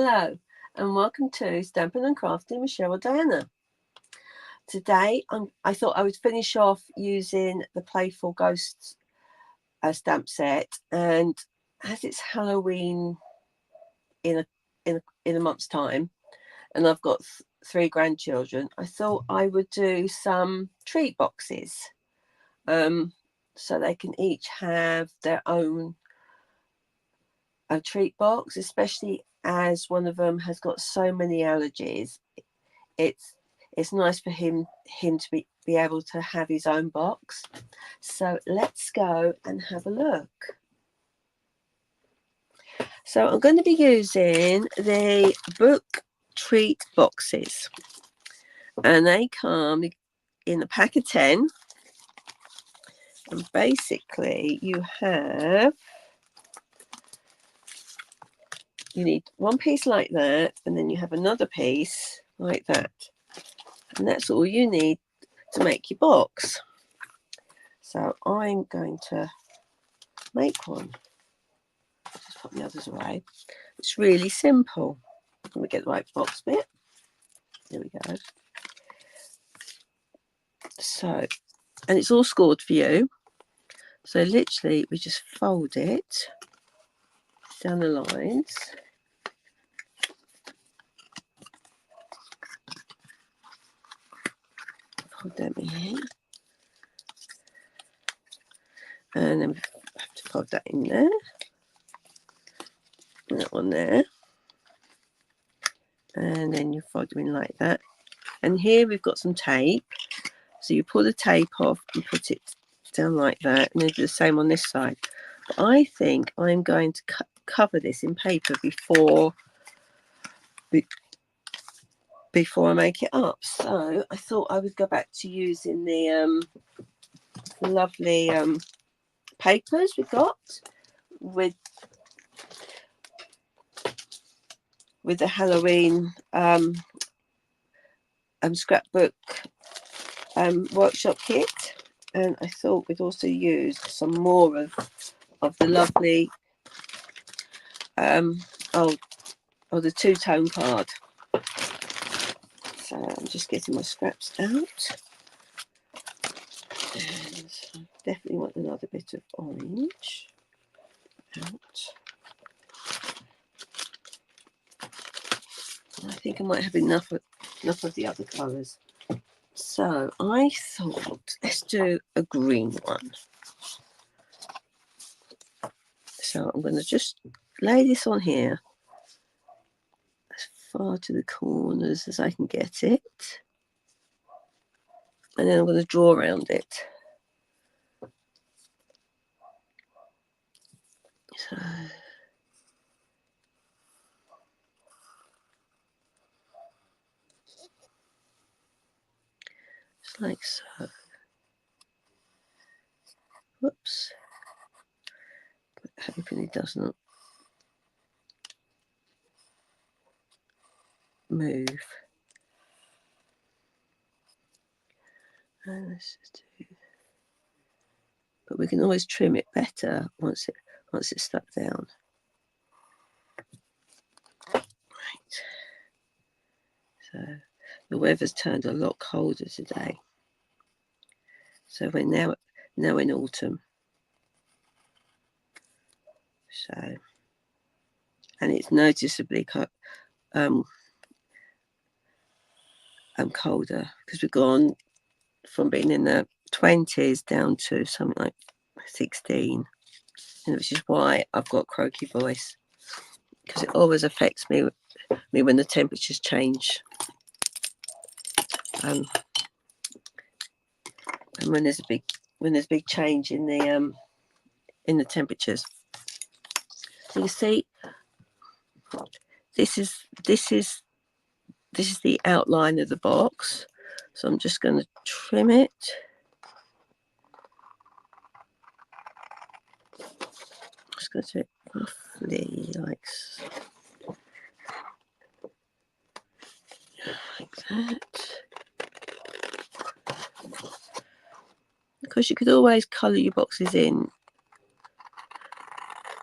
Hello and welcome to Stamping and Crafting with Cheryl Diana. Today I thought I would finish off using the Playful Ghosts stamp set, and as it's Halloween in a month's time and I've got 3 grandchildren, I thought I would do some treat boxes so they can each have their own treat box, especially as one of them has got so many allergies. It's nice for him to be able to have his own box. So let's go and have a look. So I'm going to be using the book treat boxes, and they come in a pack of 10, and basically you need one piece like that, and then you have another piece like that, and that's all you need to make your box. So I'm going to make one. Just put the others away. It's really simple. Let me get the right box bit. There we go. So, and it's all scored for you. So literally we just fold it down the lines. Fold them in. And then we have to fold that in there. And that one there. And then you fold them in like that. And here we've got some tape. So you pull the tape off and put it down like that. And then do the same on this side. But I think I'm going to cover this in paper before I make it up. So I thought I would go back to using the lovely papers we got with the Halloween scrapbook workshop kit, and I thought we'd also use some more of the lovely the two-tone card. So I'm just getting my scraps out, and I definitely want another bit of orange out. I think I might have enough of the other colours. So I thought, let's do a green one. So I'm going to just lay this on here as far to the corners as I can get it. And then I'm going to draw around it. So just like so. Whoops. But hoping it does not move. And let's just do. But we can always trim it better once it's stuck down. Right. So the weather's turned a lot colder today. So we're now in autumn. So, and it's noticeably colder, because we've gone from being in the 20s down to something like 16, and which is why I've got croaky voice, because it always affects me when the temperatures change, and when there's a big change in the temperatures. So you see, this is the outline of the box. So I'm just going to trim it. Just going to do it roughly like that. Because you could always colour your boxes in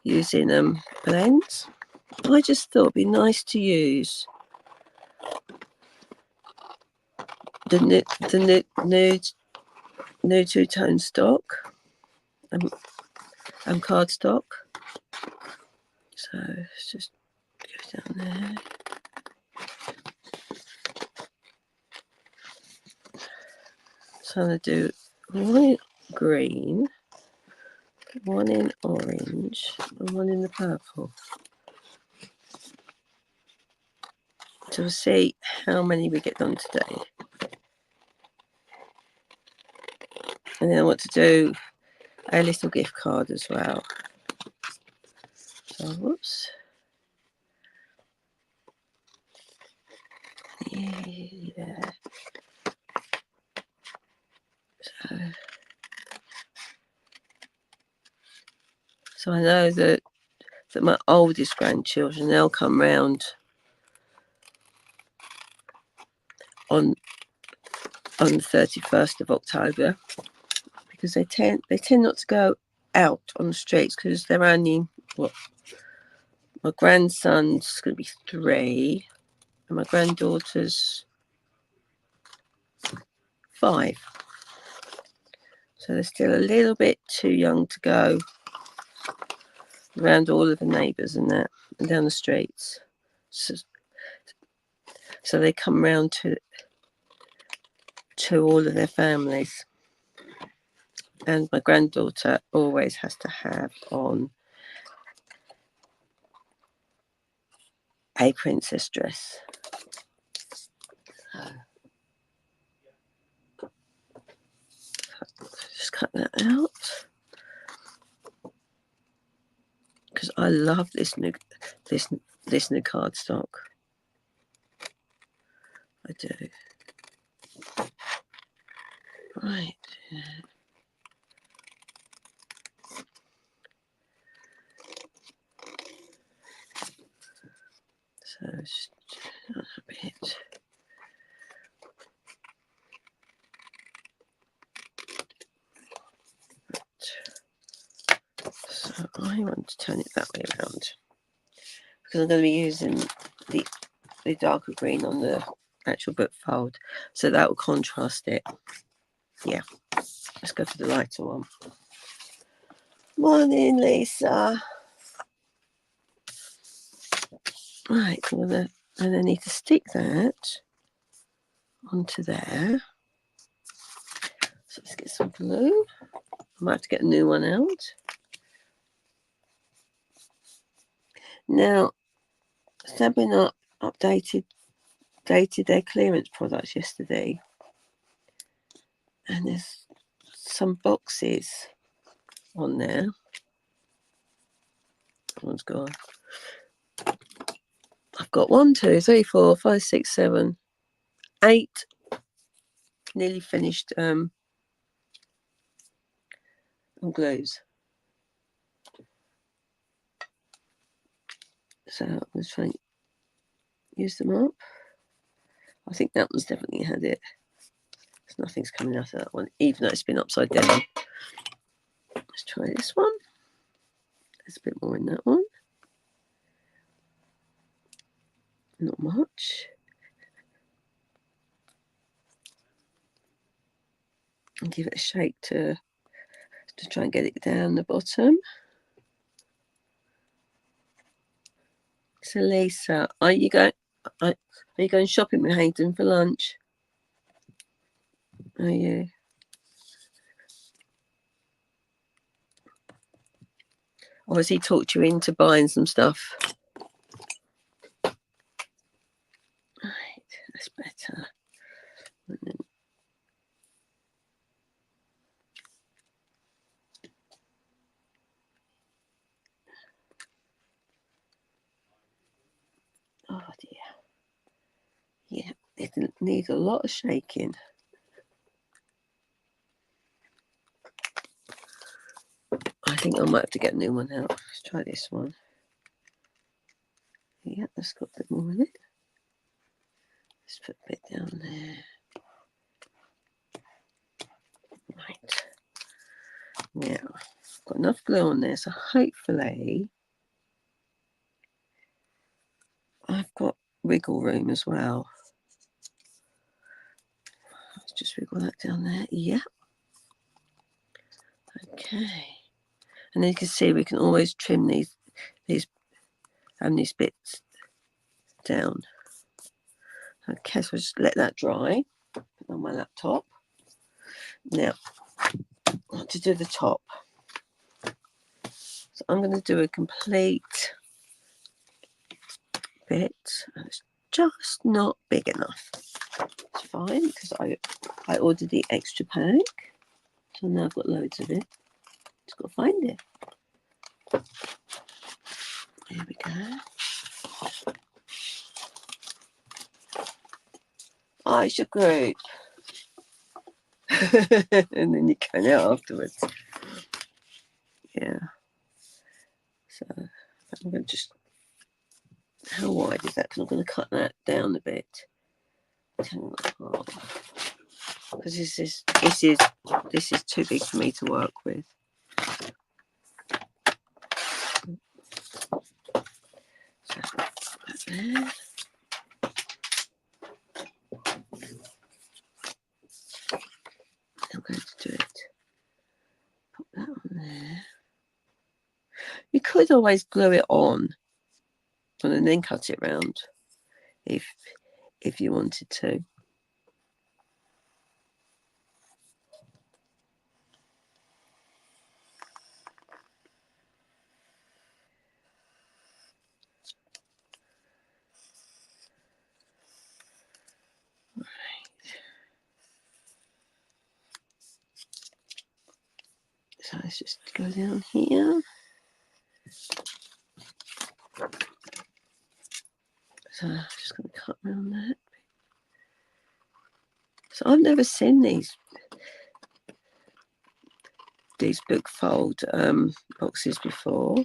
using blends. I just thought it'd be nice to use the nude two-tone stock and cardstock. So let's just go down there. So I'm going to do one in green, one in orange, and one in the purple. So we'll see how many we get done today. And then I want to do a little gift card as well. So, whoops. Yeah. So I know that my oldest grandchildren, they'll come round on the 31st of October, because they tend not to go out on the streets because they're only, what, my grandson's going to be 3 and my granddaughter's 5. So they're still a little bit too young to go around all of the neighbours and that, and down the streets. So they come round to all of their families. And my granddaughter always has to have on a princess dress. Just cut that out, because I love this new cardstock. I do. Right. So just a bit. So I want to turn it that way around, because I'm going to be using the darker green on the actual book fold, so that will contrast it. Yeah, let's go for the lighter one. Morning, Lisa. Right, and I need to stick that onto there. So let's get some glue. I might have to get a new one out. Now, Stampin' Up dated their clearance products yesterday, and there's some boxes on there. One's gone. I've got 1, 2, 3, 4, 5, 6, 7, 8 nearly finished glues. So I'm going to try and use them up. I think that one's definitely had it. Because nothing's coming out of that one, even though it's been upside down. Let's try this one. There's a bit more in that one. Not much. And give it a shake to try and get it down the bottom. So Lisa, are you going shopping with Hayden for lunch? Are you? Or has he talked you into buying some stuff? Right, that's better. Oh dear. Yeah, it needs a lot of shaking. I think I might have to get a new one out. Let's try this one. Yeah, that's got a bit more in it. Let's put a bit down there. Right. Now, I've got enough glue on there, so hopefully I've got wiggle room as well. Let's just wiggle that down there. Yeah. Okay. And then you can see we can always trim these bits down. Okay, so just let that dry. Put it on my laptop. Now, I want to do the top. So I'm going to do a complete bit. It's just not big enough. It's fine because I ordered the extra pack. So now I've got loads of it. Just got to find it. Here we go. Oh, it's your group. And then you go out afterwards. Yeah. So I'm going to just, how wide is that? Because I'm going to cut that down a bit. 10.5. Because this is too big for me to work with. So that there. I'm going to do it. Put that on there. You could always glue it on and then cut it round if you wanted to. Right. So let's just go down here. So I'm just going to cut around that. So I've never seen these book fold boxes before.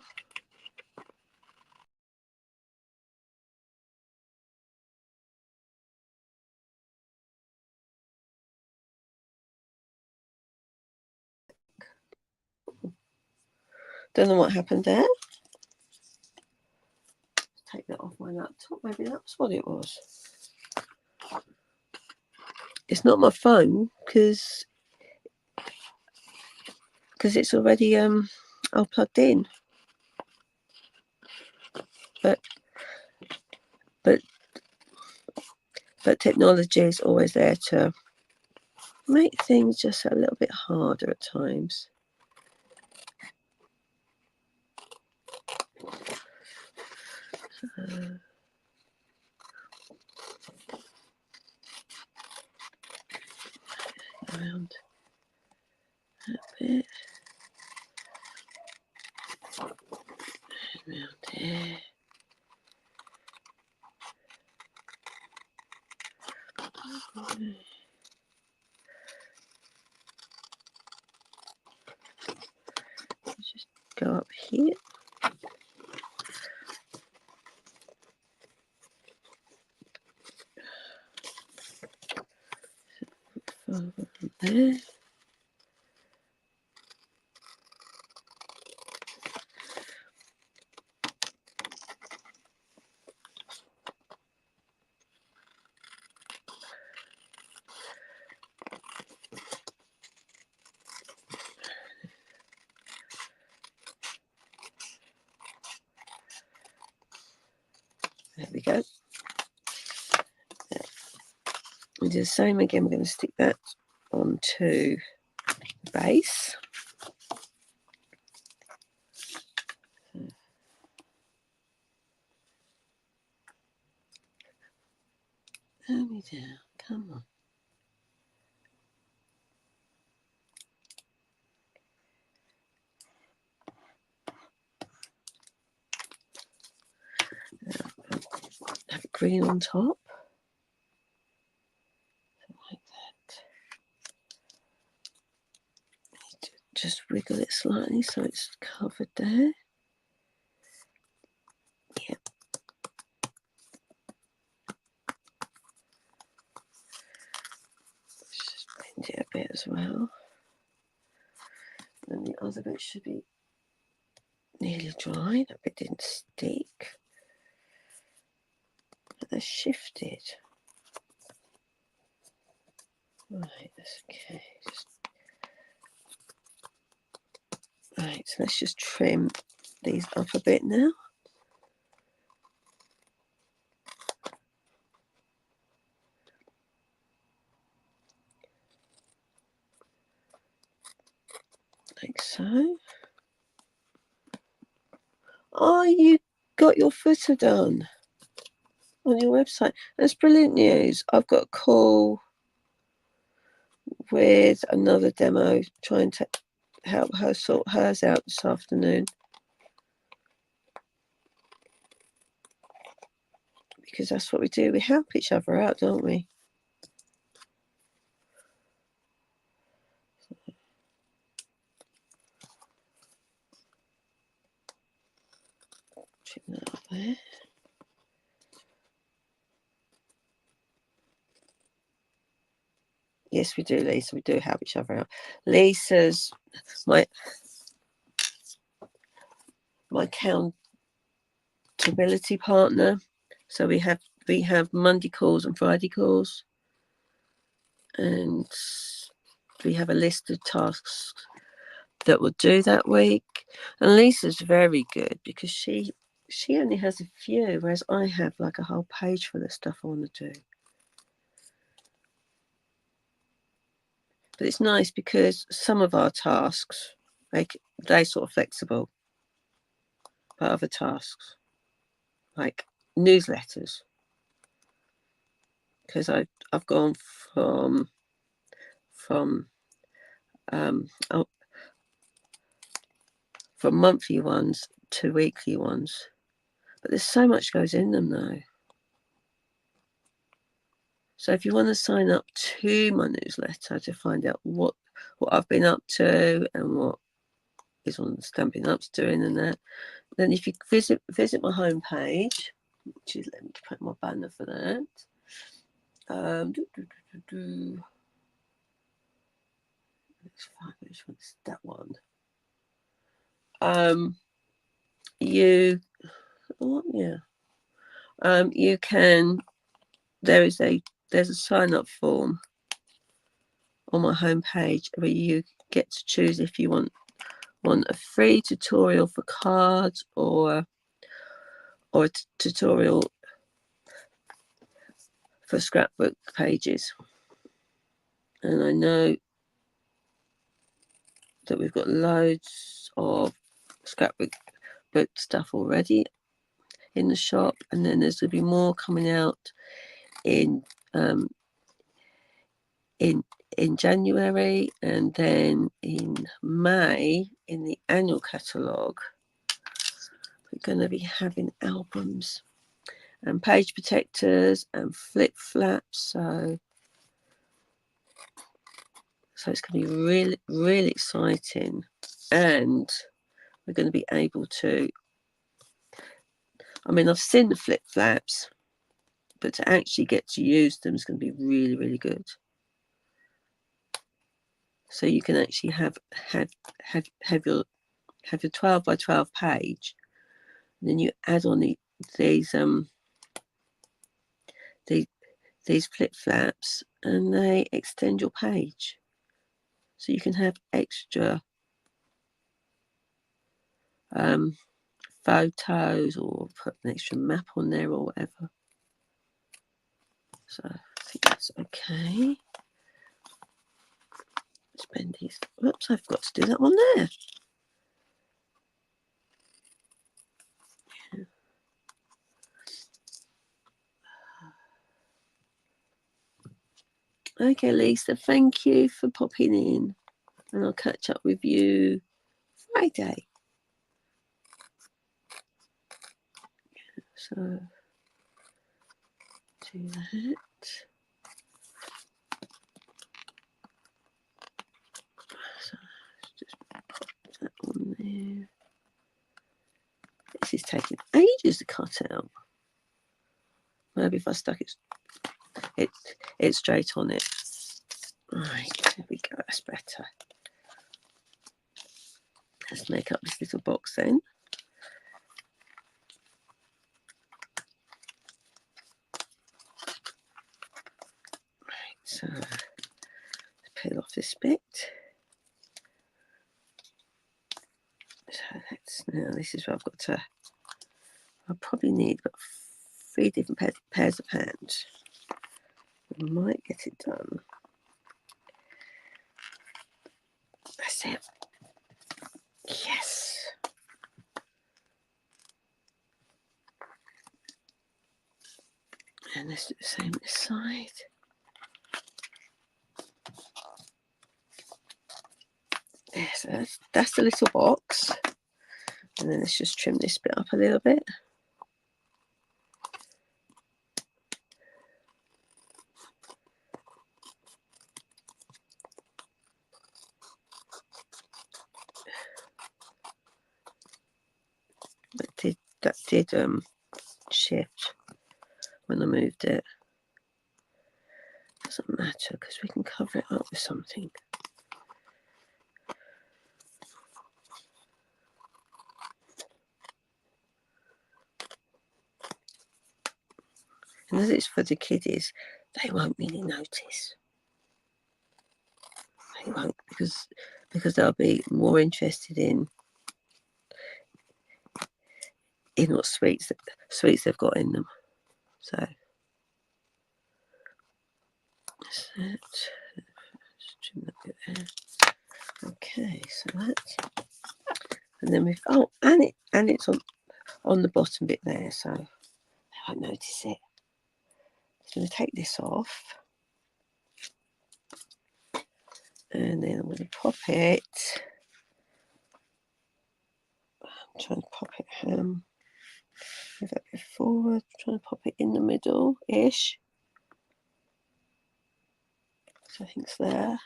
Don't know what happened there. Take that off my laptop. Maybe that's what it was. It's not my phone because it's already all plugged in. But technology is always there to make things just a little bit harder at times. So, around that bit. Around there. Just go up here. Over there. There we go. We do the same again. We're going to stick that onto the base. There we go. Come on. Have it green on top. Like that. Just wriggle it slightly so it's covered there. Yep. Just bend it a bit as well. And the other bit should be nearly dry. That bit didn't stick. they're shifted. Right, that's okay. Right, so let's just trim these up a bit now. Like so. Oh, you got your footer done on your website. That's brilliant news. I've got a call with another demo trying to help her sort hers out this afternoon. Because that's what we do. We help each other out, don't we? Check that up there. Yes, we do, Lisa. We do help each other out. Lisa's my accountability partner. So we have Monday calls and Friday calls, and we have a list of tasks that we'll do that week. And Lisa's very good because she only has a few, whereas I have like a whole page full of stuff I want to do. But it's nice because some of our tasks, they're sort of flexible. But other tasks, like newsletters, because I've gone from monthly ones to weekly ones. But there's so much goes in them though. So if you want to sign up to my newsletter to find out what I've been up to and what is on Stampin' Up's doing and that, then if you visit my homepage, which is, let me put my banner for that. Let's find which one's that one. You can. There's a sign up form on my homepage where you get to choose if you want a free tutorial for cards or a tutorial for scrapbook pages. And I know that we've got loads of scrapbook book stuff already in the shop, and then there's going to be more coming out in January, and then in May in the annual catalogue we're going to be having albums and page protectors and flip flaps, so it's going to be really, really exciting. And we're going to be able to, I've seen the flip flaps, but to actually get to use them is going to be really, really good. So you can actually have your 12 by 12 page, and then you add on these flip flaps, and they extend your page, so you can have extra photos or put an extra map on there or whatever. So I think that's okay. Spend these. Whoops, I forgot to do that one there. Okay, Lisa, thank you for popping in, and I'll catch up with you Friday. So do that. So just pop that on there. This is taking ages to cut out. Maybe if I stuck it straight on it. Right, there we go, that's better. Let's make up this little box then. So let's peel off this bit. So now this is where I've got to, I'll probably need about 3 different pairs of hands. I might get it done. That's it. Yes. And let's do the same this side. Yeah, so that's the little box. And then let's just trim this bit up a little bit. That did shift when I moved it. Doesn't matter because we can cover it up with something. And as it's for the kiddies, they won't really notice. They won't because they'll be more interested in what sweets they've got in them. So that's it. Just trim that bit there. Okay, so that, and then we've and it's on the bottom bit there, so they won't notice it. So I'm going to take this off, and then I'm going to pop it. I'm trying to pop it move that bit forward, trying to pop it in the middle ish. So I think it's there.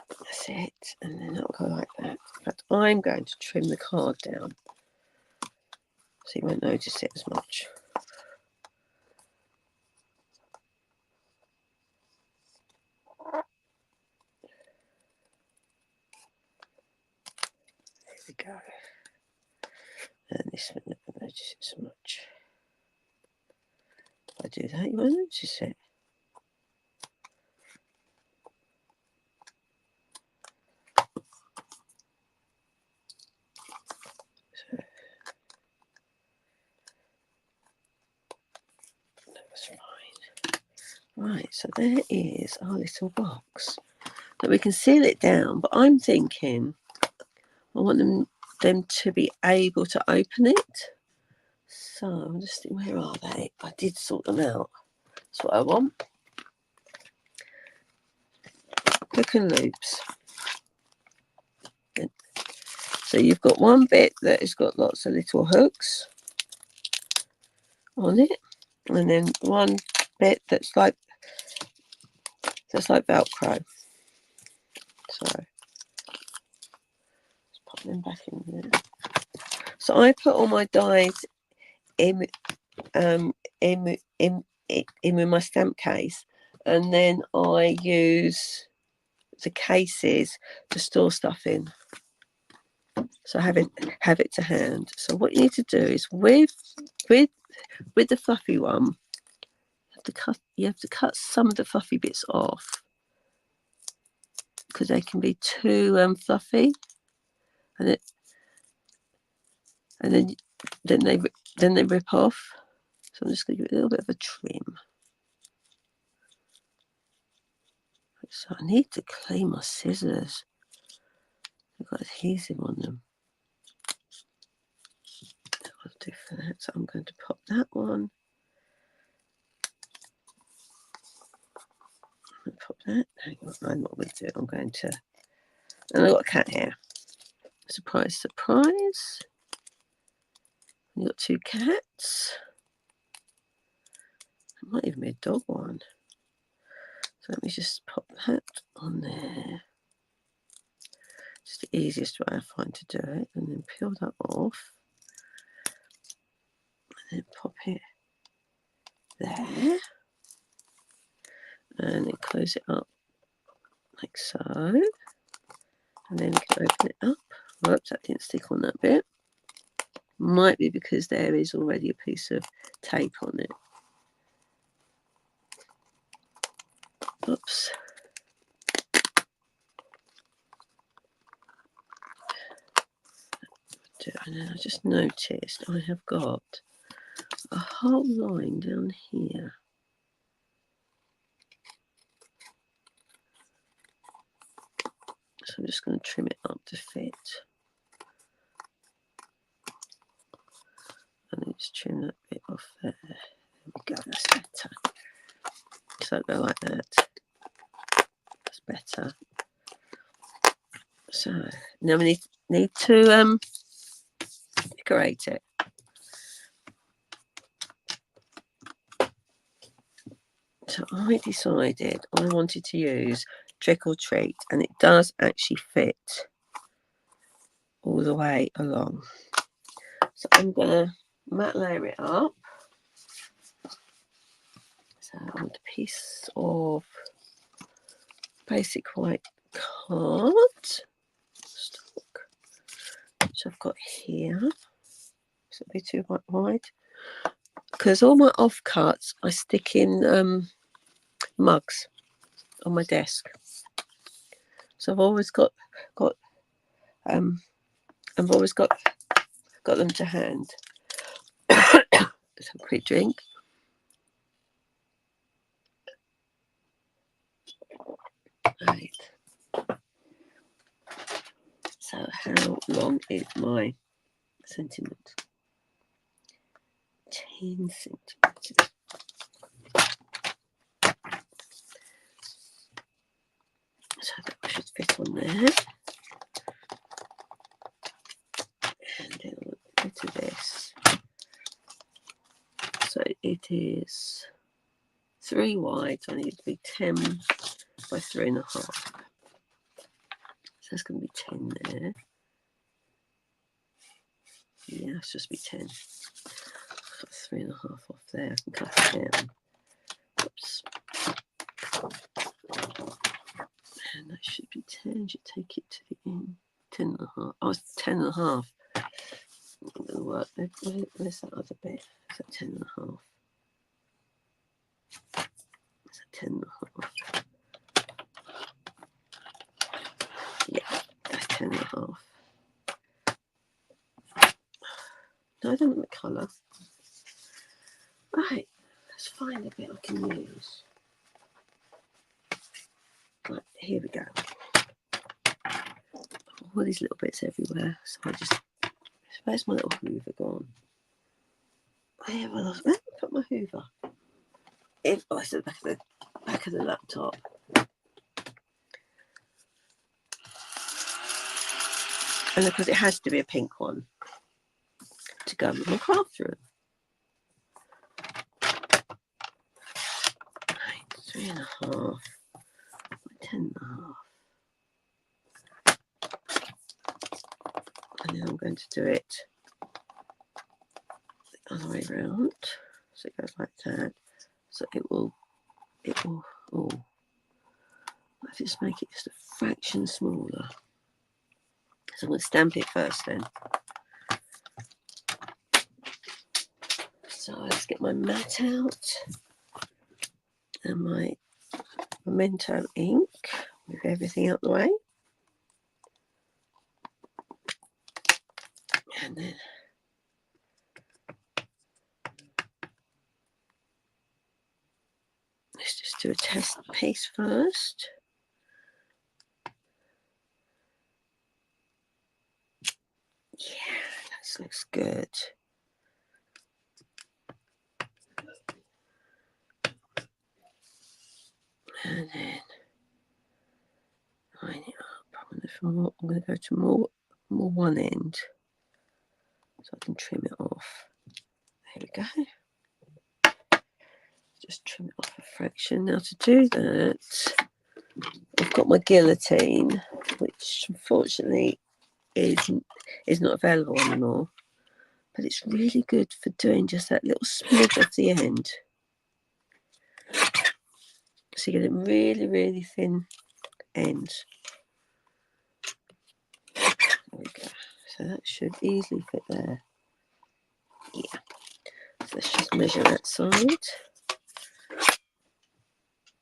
That's it, and then that'll go like that. But I'm going to trim the card down so you won't notice it as much. There we go. And this one, you won't notice it so much. If I do that, you won't notice it. So that's fine. Right, so there is our little box. That we can seal it down, but I'm thinking I want them to be able to open it. So I'm just thinking, where are they? I did sort them out. That's what I want. Hook and loops. So you've got one bit that has got lots of little hooks on it, and then one bit that's like Velcro. So let's pop them back in there. So I put all my dies in with my stamp case, and then I use the cases to store stuff in. So have it to hand. So what you need to do is with the fluffy one, you have to cut some of the fluffy bits off because they can be too fluffy, and then they rip off. So I'm just going to give it a little bit of a trim. So I need to clean my scissors. They've got adhesive on them. I'll do for that. So I'm going to pop that one. Pop that. Hang on, I know what we'll do. I'm going to, and I've got a cat here. Surprise, surprise. You've got 2 cats. It might even be a dog one. So let me just pop that on there. It's the easiest way I find to do it. And then peel that off. And then pop it there. And then close it up like so. And then you can open it up. Whoops, that didn't stick on that bit. Might be because there is already a piece of tape on it. Oops. And then I just noticed I have got a whole line down here. So I'm just going to trim it up to fit. And then just trim that bit off there. There we go, that's better. So go like that. That's better. So now we need to decorate it. So I decided I wanted to use Trick or Treat, and it does actually fit all the way along. So I'm going to matte layer it up. So I want a piece of basic white card stock, which I've got here. So it'll be too wide. Because all my offcuts I stick in mugs on my desk. So I've always got them to hand. Let's have a quick drink. Right. So how long is my sentiment? 10 centimeters. So that should fit on there. And then we'll go to this. So it is 3 wide, so I need it to be 10 by 3.5. So that's going to be 10 there. Yeah, it's just be 10. Cut 3.5 off there. I can cut it down. Oops. And that should be 10. Should take it to the end. 10.5. Oh, it's 10.5. Not going to work. Where's that other bit? Is that 10.5? Is that 10.5? Yeah, that's 10.5. No, I don't want the colour. Right, let's find a bit I can use. Right, here we go. All these little bits everywhere. So I just, where's my little hoover gone? Where have I lost? Where did I put my hoover? Oh, it's at the back of the laptop. And of course, it has to be a pink one to go with my craft room. Right, 3.5 by 10.5. And then I'm going to do it the other way around. So it goes like that. So it will, oh, let's just make it just a fraction smaller. So I'm going to stamp it first then. So let's get my mat out and my Memento ink, move everything out the way. And then let's just do a test piece first. Yeah, that looks good. And then line it up. I'm going to go to more one end so I can trim it off. There we go. Just trim it off a fraction. Now to do that, I've got my guillotine, which unfortunately is not available anymore. But it's really good for doing just that little smidge off the end. So you get a really, really thin end. There we go. So that should easily fit there. Yeah. So let's just measure that side.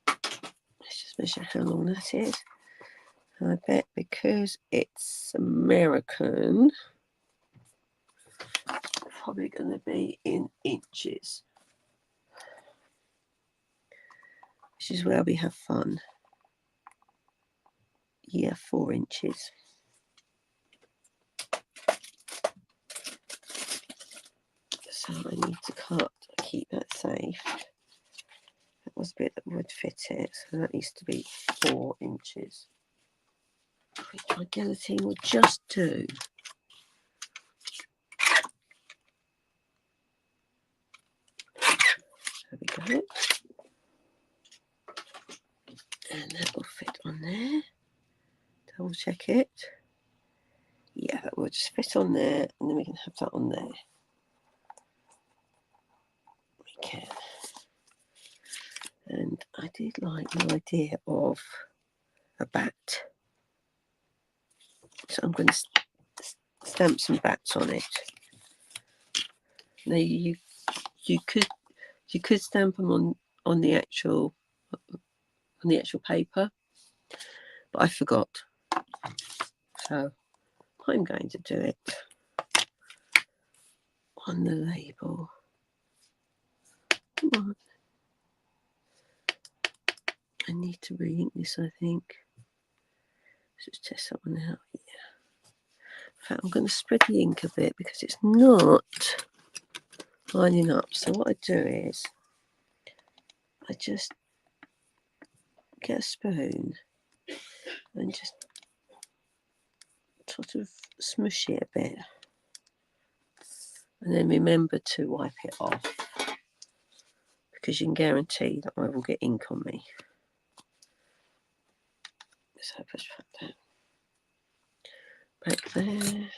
Let's measure how long that is. And I bet because it's American, it's probably going to be in inches. This is where we have fun. Yeah, 4 inches. So I need to cut, keep that safe. That was a bit that would fit it, so that needs to be 4 inches. Which my guillotine will just do. There we go. And that will fit on there. Double check it. Yeah, that will just fit on there, and then we can have that on there. We can. And I did like the idea of a bat. So I'm going to stamp some bats on it. Now you could stamp them on the actual paper, but I forgot. So I'm going to do it on the label. Come on. I need to re-ink this, I think. Let's just test that one out. Yeah. In fact, I'm going to spread the ink a bit because it's not lining up. So what I do is I just get a spoon and just sort of smush it a bit. And then remember to wipe it off, because you can guarantee that I will get ink on me. So push that down. Back there. And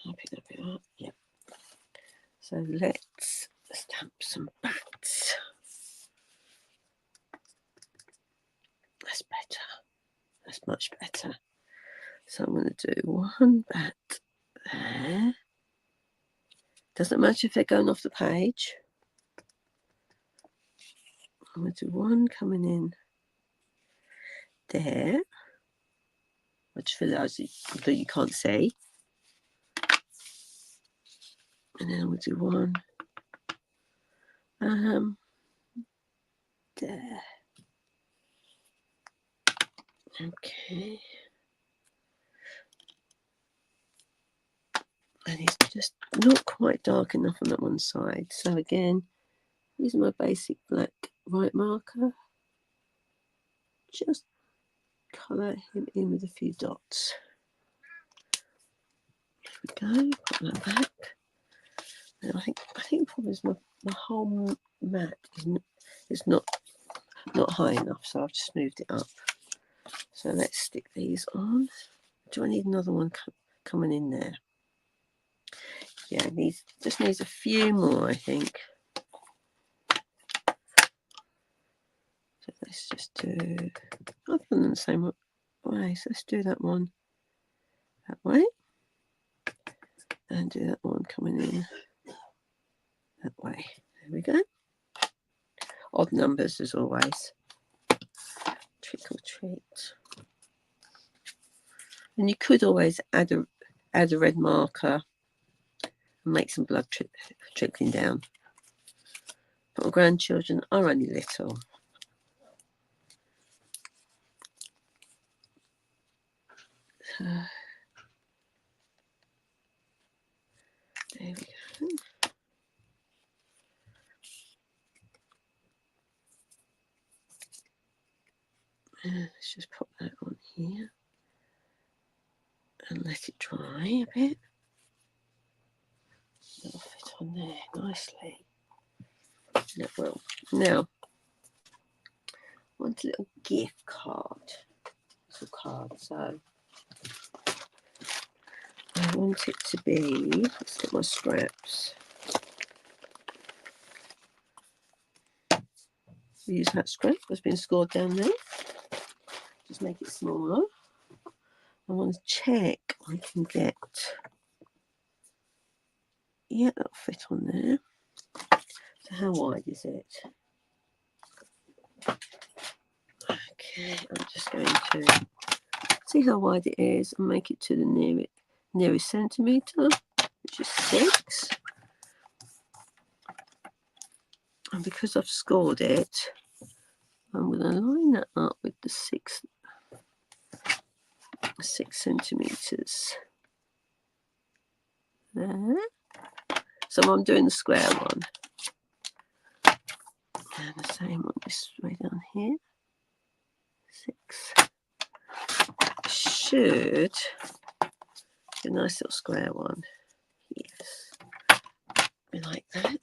I'll pick that bit up. Yep. So let's stamp some bats. That's better. That's much better. So I'm going to do one bat there. Doesn't matter if they're going off the page. I'm going to do one coming in there, which for those that you can't see. And then we'll do one there. Okay. And it's just not quite dark enough on that one side. So again, using my basic black white marker, just colour him in with a few dots. There we go, put that back. And I think the problem is my whole mat is not high enough, so I've just moved it up. So let's stick these on. Do I need another one coming in there? Yeah, it just needs a few more, I think. So let's just do, I've done them the same way, so let's do that one that way. And do that one coming in that way. There we go. Odd numbers as always. Trick or treat. And you could always add a red marker and make some blood trickling down. But my grandchildren are only little. So, there we go. Let's just pop that on here and let it dry a bit. It'll fit on there nicely. It will. Now, I want a little gift card. Little card. So I want it to be, let's get my scraps. Use that scrap that's been scored down there. Just make it smaller. I want to check I can get, yeah, that'll fit on there. So how wide is it? Okay, I'm just going to see how wide it is and make it to the nearest centimetre, which is 6. And because I've scored it, I'm going to line that up with the 6 centimetres there. So I'm doing the square one. And the same one this way down here. 6. Should be a nice little square one. Yes. Be like that.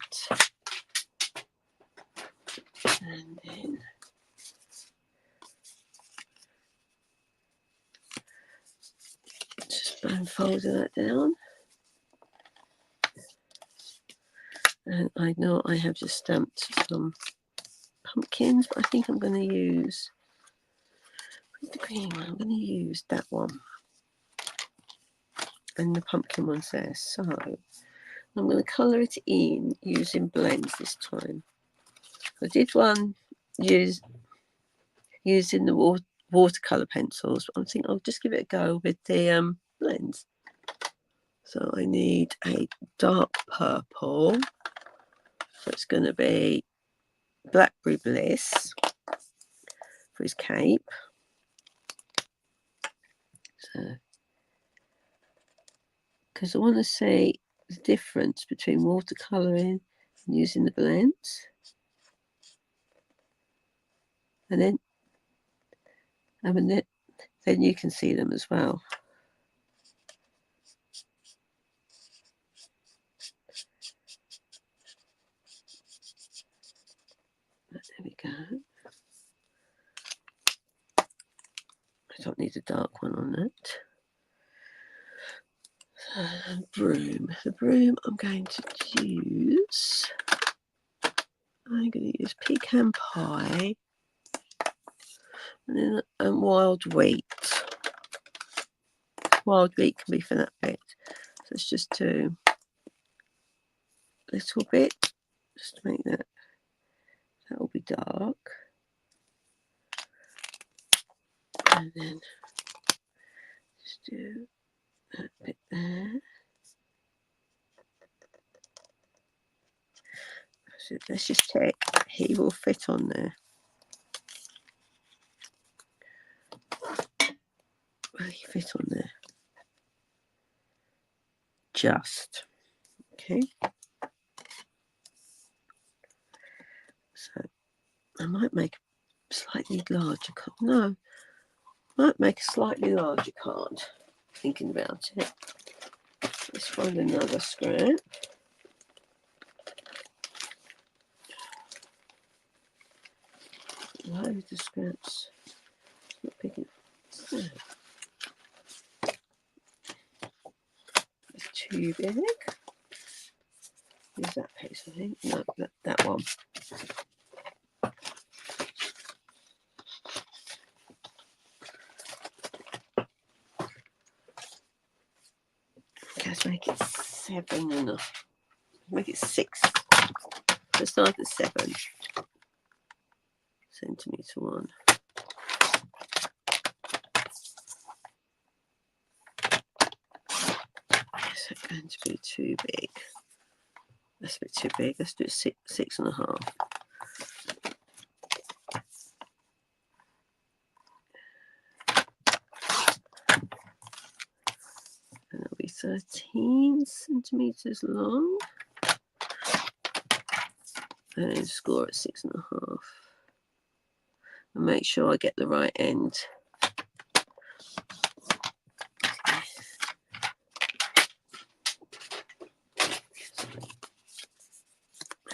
And then just unfold that down. And I know I have just stamped some pumpkins, but I think I'm going to use the green one. I'm going to use that one. And the pumpkin one's there. So I'm going to colour it in using blends this time. I did one using the watercolour pencils, but I think I'll just give it a go with the blends. So I need a dark purple. So it's going to be Blackberry Bliss for his cape. So, because I want to see the difference between watercolouring and using the blends. And then, then you can see them as well. There we go. I don't need a dark one on that. Broom. The broom I'm going to use. I'm going to use pecan pie and then wild wheat. Wild wheat can be for that bit. So let's just do a little bit just to make that will be dark. And then just do that bit there. So let's just check he will fit on there. Will he fit on there? Just. Okay. So I might make a slightly larger card. No. I might make a slightly larger card. Thinking about it. Let's find another scrap. Loads of scraps. Not picking. Oh. It's too big. Use that piece, I think. No, that one. Okay, let's make it 7 enough. Make it 6. Let's start at 7 centimetre one. Is that going to be too big? That's a bit too big. Let's do 6.5. And that'll be 13 centimetres long. And then score at 6.5. And make sure I get the right end.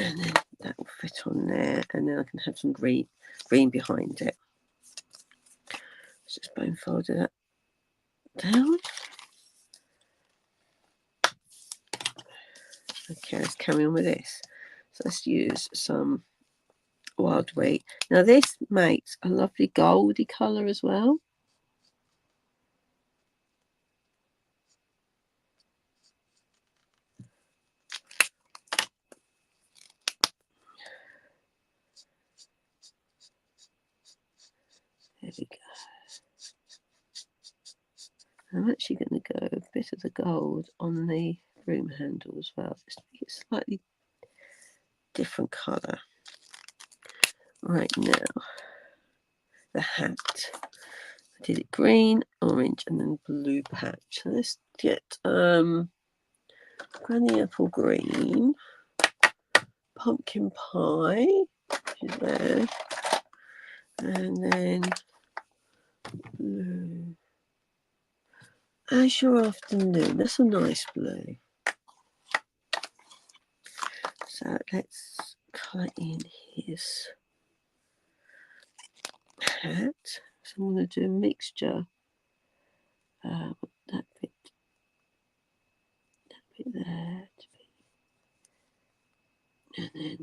And then that will fit on there, and then I can have some green behind it. Let's just bone fold that down. Okay, let's carry on with this. So let's use some wild wheat. Now this makes a lovely goldy colour as well. There I'm actually going to go a bit of the gold on the broom handle as well, just to make it slightly different colour. Right now, the hat. I did it green, orange, and then blue patch. So let's get granny apple green, pumpkin pie, which is there, and then blue. Azure afternoon. That's a nice blue. So let's colour in his hat. So I'm going to do a mixture. That bit there, and then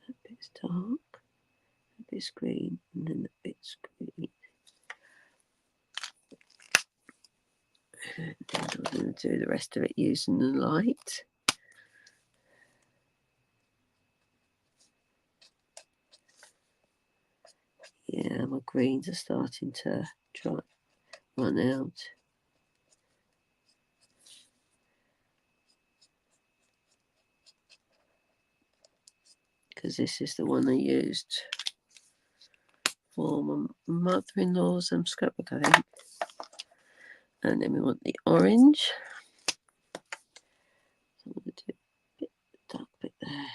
that bit's dark, that bit's green, and then that bit's green. And then I'm going to do the rest of it using the light. Yeah, my greens are starting to run out. Because this is the one I used for my mother-in-law's scrapbook, I think. And then we want the orange. So I'm going to do a bit, dark bit there.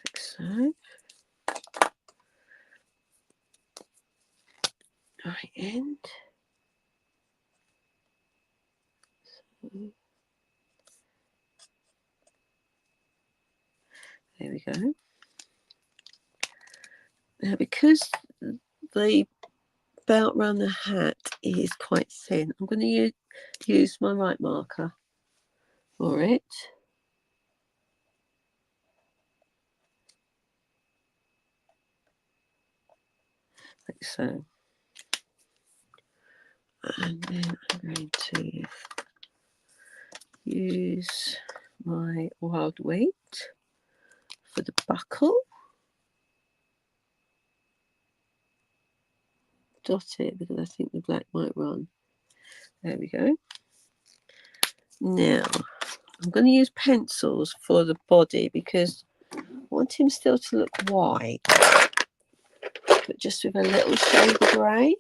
Like so. Right end. So there we go. Now, because the belt around the hat is quite thin, I'm going to use my right marker for it. Like so. And then I'm going to use my wild wheat for the buckle. Dot it because I think the black might run. There we go. Now, I'm going to use pencils for the body because I want him still to look white, but just with a little shade of grey.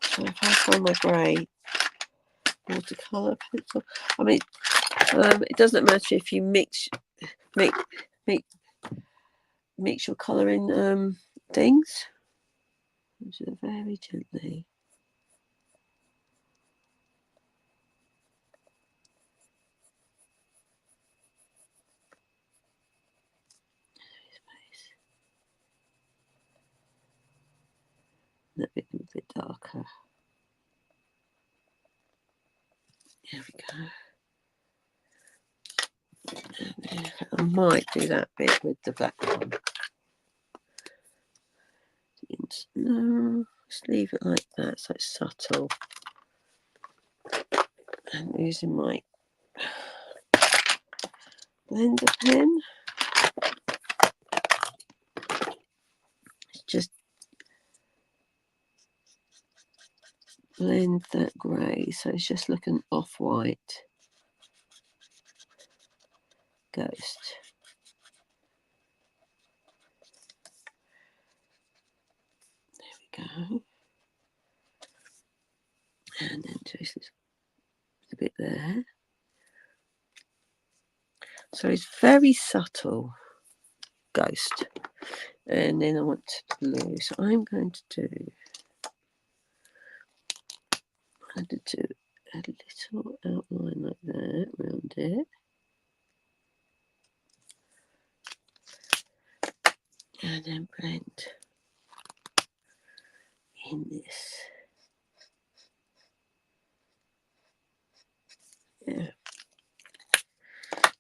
So if I find my grey watercolour pencil, I mean, it doesn't matter if you mix your colouring things. Just very gently. That bit a bit darker. There we go. I might do that bit with the black one. No, just leave it like that so it's subtle. I'm using my blender pen. Just blend that grey so it's just looking off-white ghost. There we go. And then just a bit there. So it's very subtle ghost. And then I want blue. So I'm going to do a little outline like that around it. And then blend in this. Yeah.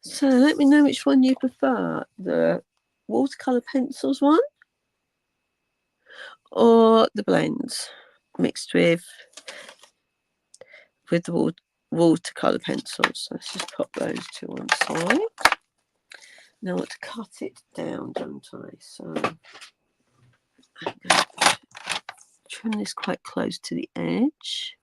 So let me know which one you prefer, the watercolour pencils one or the blends mixed with the watercolour pencils. Let's just pop those to one side. Now I want to cut it down, don't I? So I'm going to trim this quite close to the edge.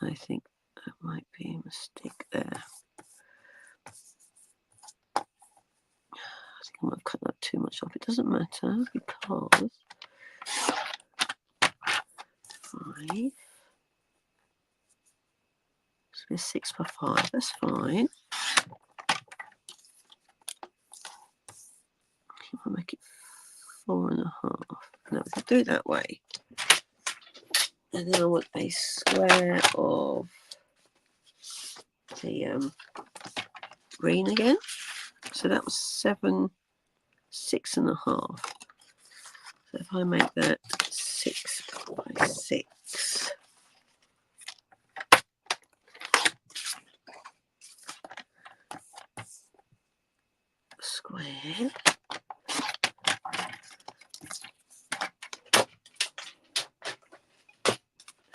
I think that might be a mistake there. I think I might have cut that too much off. It doesn't matter because 5. It's be a 6 by 5. That's fine. I'll make it 4.5. No, we can do it that way. And then I want a square of the green again. So that was 7, 6.5. So if I make that 6 by 6, square,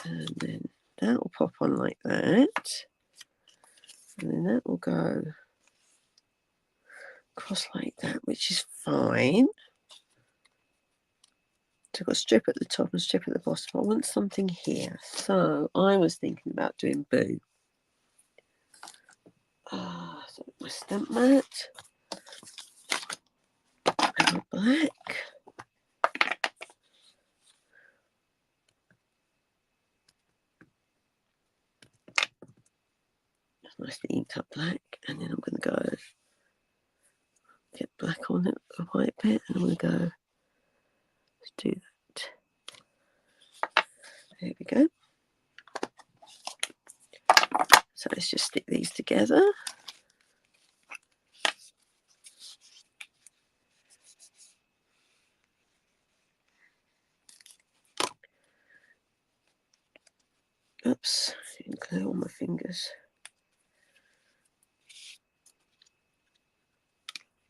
and then that will pop on like that, and then that will go across like that, which is fine. So I've got a strip at the top and a strip at the bottom. I want something here, so I was thinking about doing boo. So my stamp mat and my black. Nicely inked up black, and then I'm going to go get black on it, a white bit, and I'm going to go, let's do that. There we go. So let's just stick these together. Oops, didn't glue on my fingers.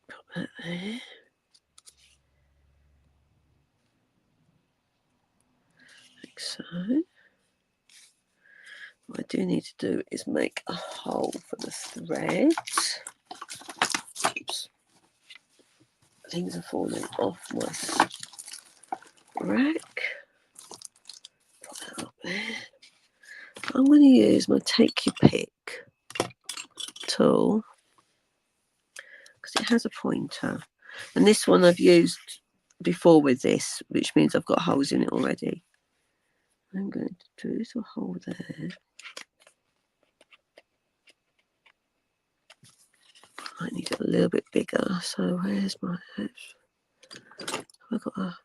Put that there. Like so. What I do need to do is make a hole for the thread. Oops. Things are falling off my rack. Put that up there. I'm going to use my Take Your Pick tool because it has a pointer. And this one I've used before with this, which means I've got holes in it already. I'm going to do a little hole there. I need it a little bit bigger. So where's my edge? I've got a.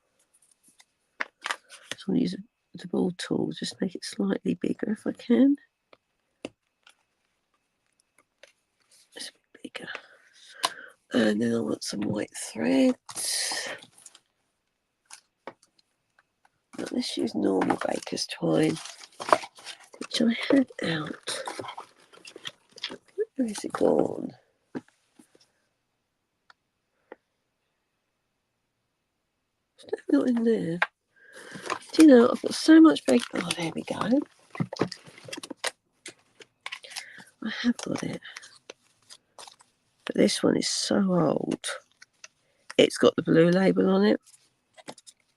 So I'm going to use the ball tool, just make it slightly bigger if I can. It's a bit bigger. And then I want some white thread. Now let's use normal baker's twine, which I had out. Where is it gone? It's not in there. Do you know, I've got so much baker. Oh, there we go. I have got it. But this one is so old. It's got the blue label on it.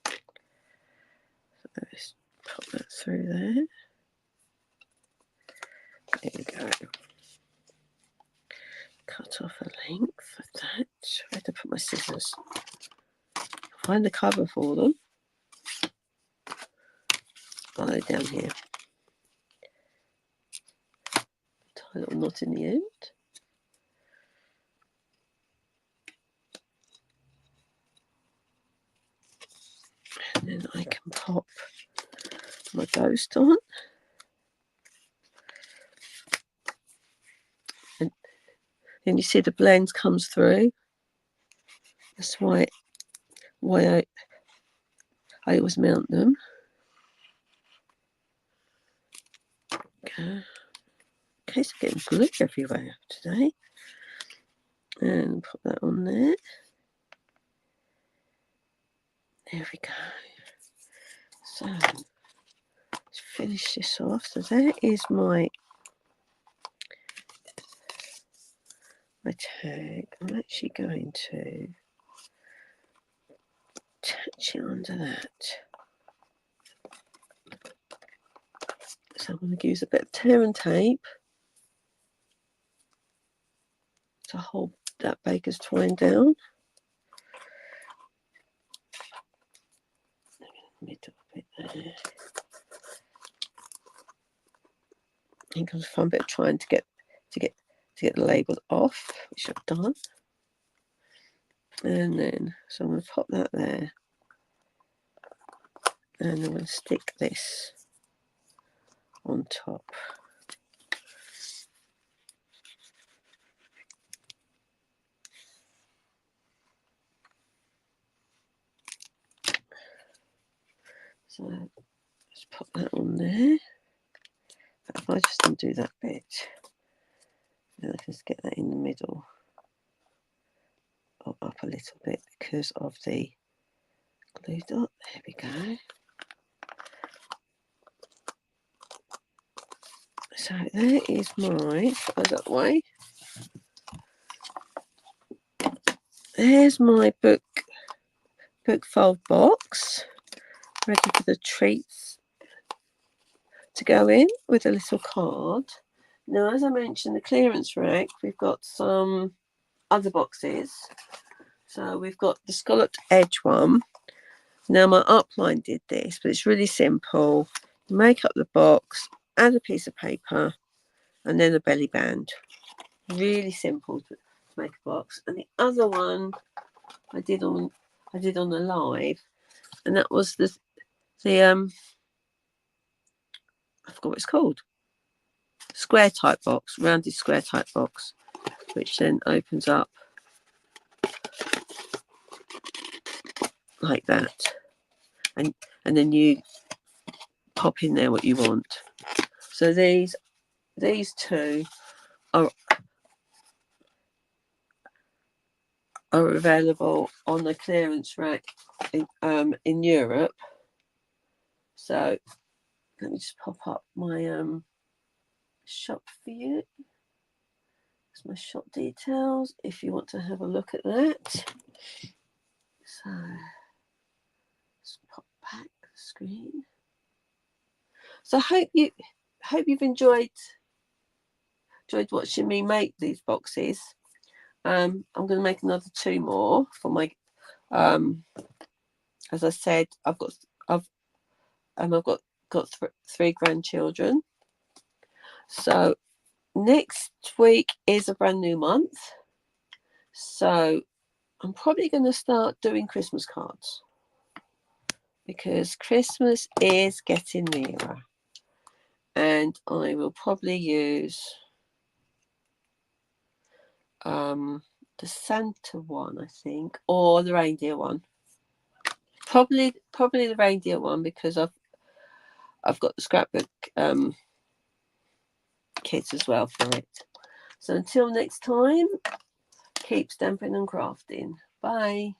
So let's pop that through there. There we go. Cut off a length of that. Where to put my scissors? Find the cover for them. Oh, they're down here. Tie a little knot in the end. And then I can pop my ghost on. And then you see the blend comes through. That's why I always mount them. Okay. In case I'm getting glue everywhere today. And put that on there. There we go. So let's finish this off. So there is my my tag, I'm actually going to attach it under that. So I'm going to use a bit of tear and tape to hold that baker's twine down. Middle bit there. I think I'll find a bit of trying to get the label off, which I've done. And then, so I'm going to pop that there. And I'm going to stick this on top. So let's pop that on there. But if I just undo that bit, then I can just get that in the middle, or up a little bit because of the glue dot. There we go. So there is my, put that away. There's my book fold box, ready for the treats to go in with a little card. Now, as I mentioned, the clearance rack, we've got some other boxes. So we've got the scalloped edge one. Now, my upline did this, but it's really simple. You make up the box, add a piece of paper, and then a belly band. Really simple to make a box. And the other one I did on the live, and that was the I forgot what it's called. Square type box, rounded square type box, which then opens up like that, and then you pop in there what you want. So these two are available on the clearance rack in Europe. So let me just pop up my shop for you. It's my shop details if you want to have a look at that. So let's pop back the screen. So I hope you've enjoyed watching me make these boxes. I'm going to make another 2 more for my as I said, I've got 3 grandchildren. So next week is a brand new month. So I'm probably going to start doing Christmas cards because Christmas is getting nearer. And I will probably use the Santa one, I think, or the reindeer one. Probably the reindeer one because I've got the scrapbook kit as well for it. So until next time, keep stamping and crafting. Bye.